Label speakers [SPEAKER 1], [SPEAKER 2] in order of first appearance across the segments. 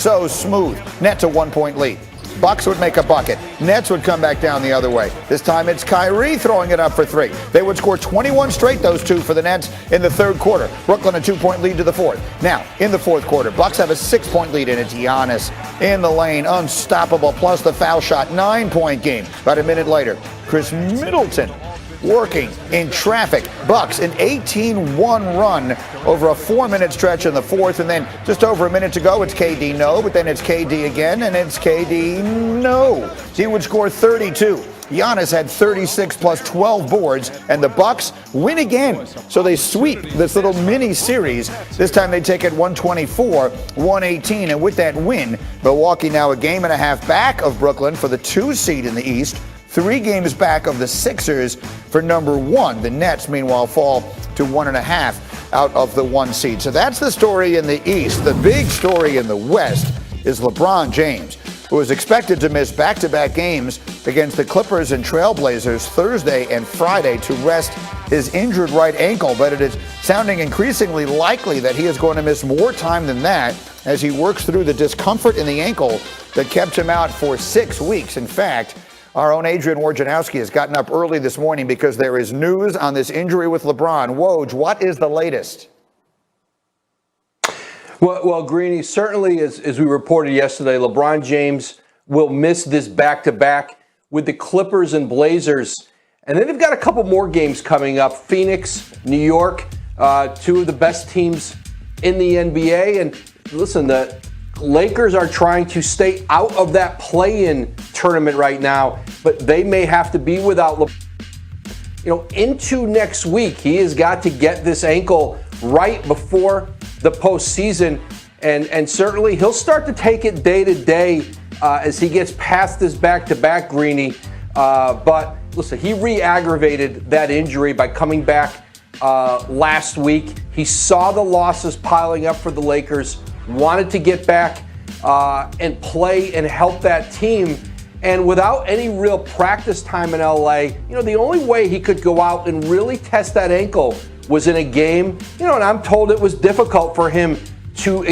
[SPEAKER 1] So smooth. Nets a 1-point lead. Bucks would make a bucket. Nets would come back down the other way. This time it's Kyrie throwing it up for three. They would score 21 straight, those two, for the Nets in the third quarter. Brooklyn a 2-point lead to the fourth. Now, in the fourth quarter, Bucks have a 6-point lead, and it's Giannis in the lane, unstoppable, plus the foul shot, 9-point game. About a minute later, Chris Middleton working in traffic. Bucks an 18-1 run over a 4-minute stretch in the fourth, and then just over a minute to go, it's KD no, but then it's KD again, and it's KD no. He would score 32. Giannis had 36 plus 12 boards, and the Bucks win again. So they sweep this little mini series. This time they take it 124-118, and with that win, Milwaukee now a game and a half back of Brooklyn for the 2 seed in the East. 3 games back of the Sixers for number 1. The Nets, meanwhile, fall to 1.5 out of the 1 seed. So that's the story in the East. The big story in the West is LeBron James, who is expected to miss back-to-back games against the Clippers and Trailblazers Thursday and Friday to rest his injured right ankle. But it is sounding increasingly likely that he is going to miss more time than that as he works through the discomfort in the ankle that kept him out for 6 weeks. In fact, our own Adrian Wojnarowski has gotten up early this morning because there is news on this injury with LeBron. Woj, what is the latest?
[SPEAKER 2] Well, Greeny, certainly as we reported yesterday, LeBron James will miss this back-to-back with the Clippers and Blazers. And then they've got a couple more games coming up. Phoenix, New York, 2 of the best teams in the NBA. And listen, the Lakers are trying to stay out of that play-in tournament right now, but they may have to be without LeBron. Into next week. He has got to get this ankle right before the postseason, and certainly he'll start to take it day to day as he gets past this back-to-back, Greeny. But listen, he re-aggravated that injury by coming back last week. He saw the losses piling up for the Lakers, wanted to get back and play and help that team. And without any real practice time in LA, the only way he could go out and really test that ankle was in a game. And I'm told it was difficult for him to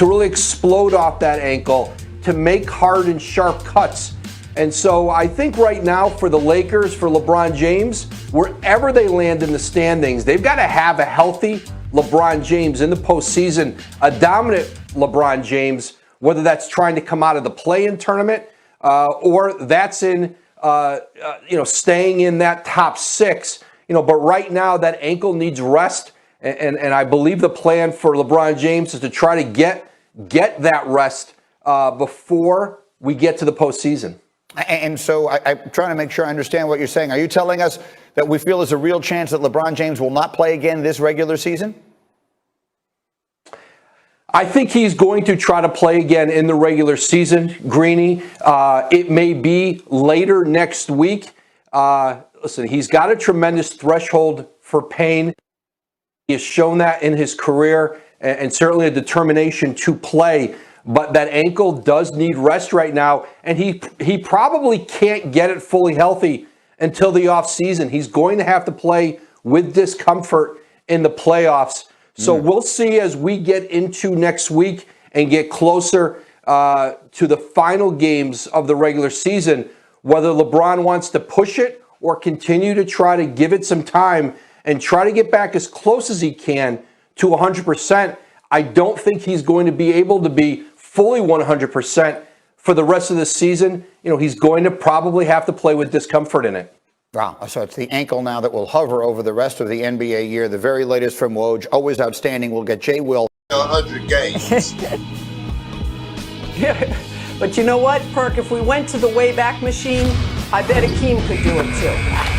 [SPEAKER 2] really explode off that ankle, to make hard and sharp cuts. And so I think right now for the Lakers, for LeBron James, wherever they land in the standings, they've got to have a healthy LeBron James in the postseason, a dominant LeBron James, whether that's trying to come out of the play-in tournament or that's in, staying in that top 6. But right now that ankle needs rest, and I believe the plan for LeBron James is to try to get that rest before we get to the postseason.
[SPEAKER 1] And so I'm trying to make sure I understand what you're saying. Are you telling us that we feel there's a real chance that LeBron James will not play again this regular season?
[SPEAKER 2] I think he's going to try to play again in the regular season, Greeny. It may be later next week. Listen, he's got a tremendous threshold for pain. He has shown that in his career, and certainly a determination to play. But that ankle does need rest right now, and he probably can't get it fully healthy until the offseason. He's going to have to play with discomfort in the playoffs. So we'll see as we get into next week and get closer to the final games of the regular season, whether LeBron wants to push it or continue to try to give it some time and try to get back as close as he can to 100%. I don't think he's going to be able to be fully 100% for the rest of the season. He's going to probably have to play with discomfort in it.
[SPEAKER 1] Wow. So it's the ankle now that will hover over the rest of the NBA year. The very latest from Woj, always outstanding. We'll get Jay Will.
[SPEAKER 3] 100 games.
[SPEAKER 4] Yeah. But you know what, Perk? If we went to the Wayback Machine, I bet Hakeem could do it too.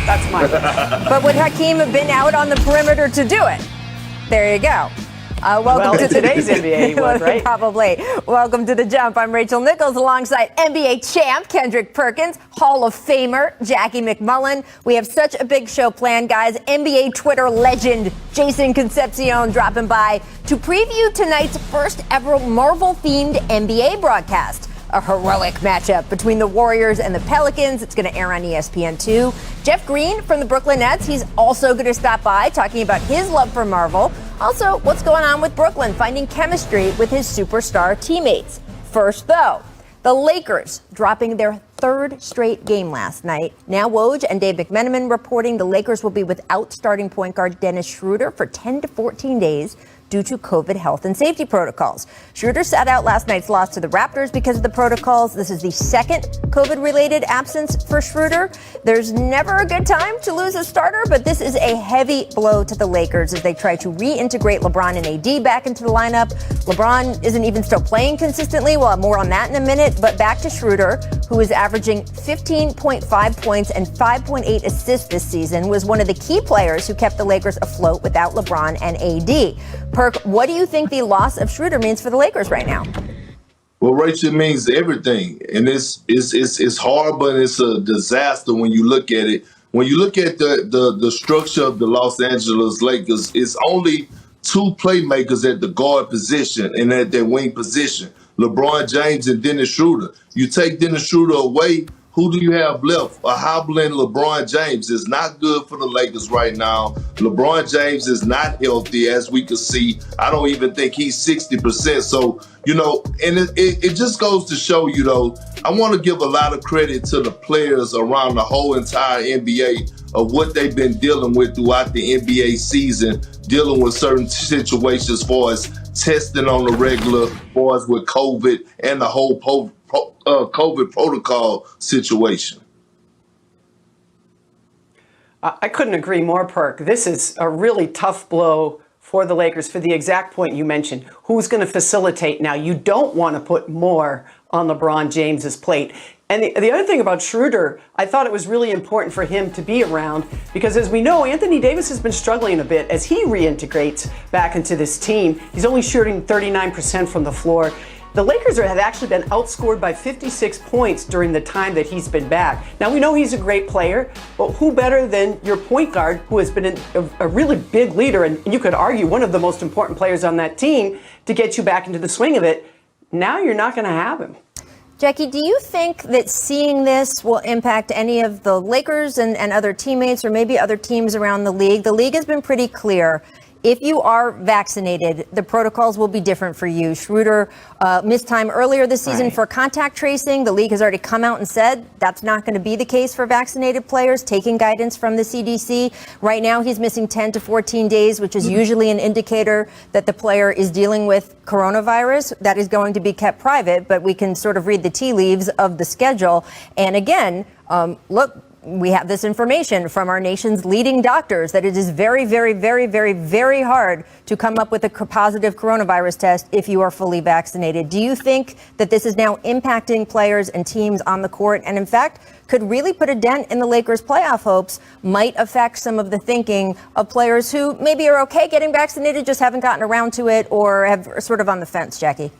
[SPEAKER 4] That's my guess.
[SPEAKER 5] But would Hakeem have been out on the perimeter to do it? There you go. Welcome to
[SPEAKER 4] today's NBA, he was, right?
[SPEAKER 5] Probably. Welcome to The Jump. I'm Rachel Nichols alongside NBA champ Kendrick Perkins, Hall of Famer Jackie McMullen. We have such a big show planned, guys. NBA Twitter legend Jason Concepcion dropping by to preview tonight's first ever Marvel-themed NBA broadcast. A heroic matchup between the Warriors and the Pelicans. It's going to air on ESPN2. Jeff Green from the Brooklyn Nets, he's also going to stop by talking about his love for Marvel. Also, what's going on with Brooklyn, finding chemistry with his superstar teammates. First, though, the Lakers dropping their third straight game last night. Now Woj and Dave McMenamin reporting the Lakers will be without starting point guard Dennis Schroeder for 10 to 14 days due to COVID health and safety protocols. Schroeder sat out last night's loss to the Raptors because of the protocols. This is the second COVID-related absence for Schroeder. There's never a good time to lose a starter, but this is a heavy blow to the Lakers as they try to reintegrate LeBron and AD back into the lineup. LeBron isn't even still playing consistently. We'll have more on that in a minute, but back to Schroeder, who is averaging 15.5 points and 5.8 assists this season, was one of the key players who kept the Lakers afloat without LeBron and AD. Perk, what do you think the loss of Schroeder means for the Lakers right now?
[SPEAKER 3] Well, Rachel, it means everything. And it's hard, but it's a disaster when you look at it. When you look at the structure of the Los Angeles Lakers, it's only two playmakers at the guard position and at their wing position, LeBron James and Dennis Schroeder. You take Dennis Schroeder away, who do you have left? A hobbling LeBron James is not good for the Lakers right now. LeBron James is not healthy, as we can see. I don't even think he's 60%. So, and it just goes to show you, though, I want to give a lot of credit to the players around the whole entire NBA of what they've been dealing with throughout the NBA season, dealing with certain situations as far as testing on the regular, as far as with COVID and the whole COVID protocol situation.
[SPEAKER 4] I couldn't agree more, Perk. This is a really tough blow for the Lakers for the exact point you mentioned. Who's going to facilitate now? You don't want to put more on LeBron James's plate. And the other thing about Schroeder, I thought it was really important for him to be around because, as we know, Anthony Davis has been struggling a bit as he reintegrates back into this team. He's only shooting 39% from the floor. The Lakers have actually been outscored by 56 points during the time that he's been back. Now, we know he's a great player, but who better than your point guard, who has been a really big leader, and you could argue one of the most important players on that team, to get you back into the swing of it? Now you're not going to have him.
[SPEAKER 5] Jackie, do you think that seeing this will impact any of the Lakers and other teammates or maybe other teams around the league? The league has been pretty clear. If you are vaccinated, the protocols will be different for you. Schroeder missed time earlier this season for contact tracing. The league has already come out and said that's not going to be the case for vaccinated players, taking guidance from the CDC. Right now, he's missing 10 to 14 days, which is usually an indicator that the player is dealing with coronavirus. That is going to be kept private, but we can sort of read the tea leaves of the schedule. And again, look, we have this information from our nation's leading doctors that it is very, very, very, very, very hard to come up with a positive coronavirus test if you are fully vaccinated. Do you think that this is now impacting players and teams on the court and, in fact, could really put a dent in the Lakers' playoff hopes, might affect some of the thinking of players who maybe are okay getting vaccinated, just haven't gotten around to it or have sort of on the fence, Jackie?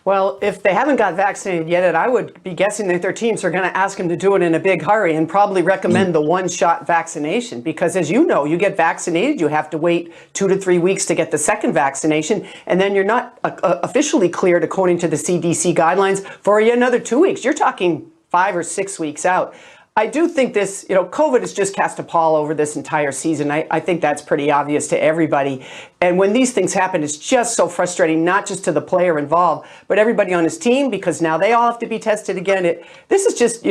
[SPEAKER 4] Well, if they haven't got vaccinated yet, I would be guessing that their teams are going to ask them to do it in a big hurry and probably recommend the one-shot vaccination. Because as you know, you get vaccinated, you have to wait 2 to 3 weeks to get the second vaccination. And then you're not officially cleared, according to the CDC guidelines, for yet another 2 weeks. You're talking 5 or 6 weeks out. I do think this, COVID has just cast a pall over this entire season. I think that's pretty obvious to everybody. And when these things happen, it's just so frustrating, not just to the player involved, but everybody on his team, because now they all have to be tested again. This is just,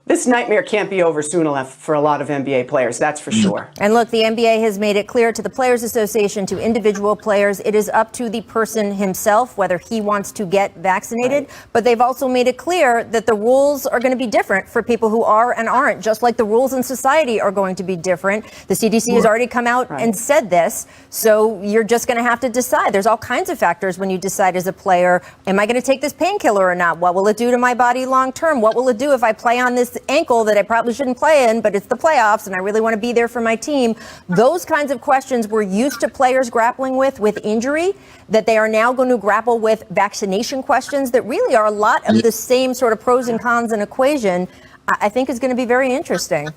[SPEAKER 4] this nightmare can't be over soon enough for a lot of NBA players, that's for sure.
[SPEAKER 5] And look, the NBA has made it clear to the Players Association, to individual players, it is up to the person himself whether he wants to get vaccinated. Right. But they've also made it clear that the rules are going to be different for people who are and aren't, just like the rules in society are going to be different. The CDC has already come out and said this, so you're just going to have to decide. There's all kinds of factors when you decide as a player, am I going to take this painkiller or not? What will it do to my body long term? What will it do if I play on this ankle that I probably shouldn't play in, but it's the playoffs and I really want to be there for my team? Those kinds of questions we're used to players grappling with injury, that they are now going to grapple with vaccination questions that really are a lot of the same sort of pros and cons and equation, I think is going to be very interesting.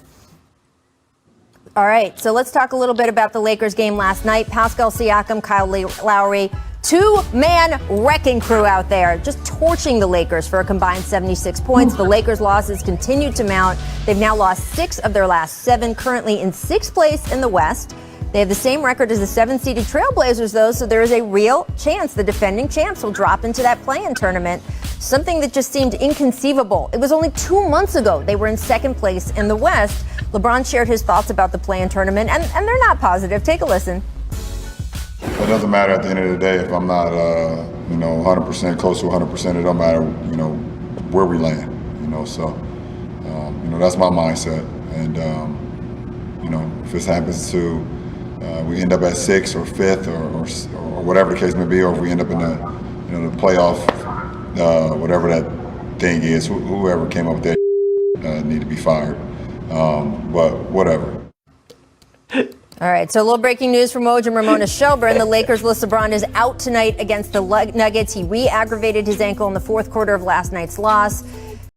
[SPEAKER 5] All right, so let's talk a little bit about the Lakers game last night. Pascal Siakam, Kyle Lowry, two-man wrecking crew out there, just torching the Lakers for a combined 76 points. The Lakers' losses continue to mount. They've now lost 6 of their last 7, currently in 6th place in the West. They have the same record as the 7-seeded Trailblazers, though, so there is a real chance the defending champs will drop into that play-in tournament, something that just seemed inconceivable. It was only 2 months ago they were in second place in the West. LeBron shared his thoughts about the play-in tournament, and they're not positive. Take a listen.
[SPEAKER 6] It doesn't matter at the end of the day if I'm not, 100% close to 100%. It don't matter, where we land, So, that's my mindset. And, if this happens to, we end up at 6th or 5th or whatever the case may be, or if we end up in the playoff, whatever that thing is, whoever came up with that need to be fired. But whatever.
[SPEAKER 5] All right, so a little breaking news from Woj and Ramona Shelburne. The Lakers list LeBron is out tonight against the Nuggets. He re-aggravated his ankle in the fourth quarter of last night's loss.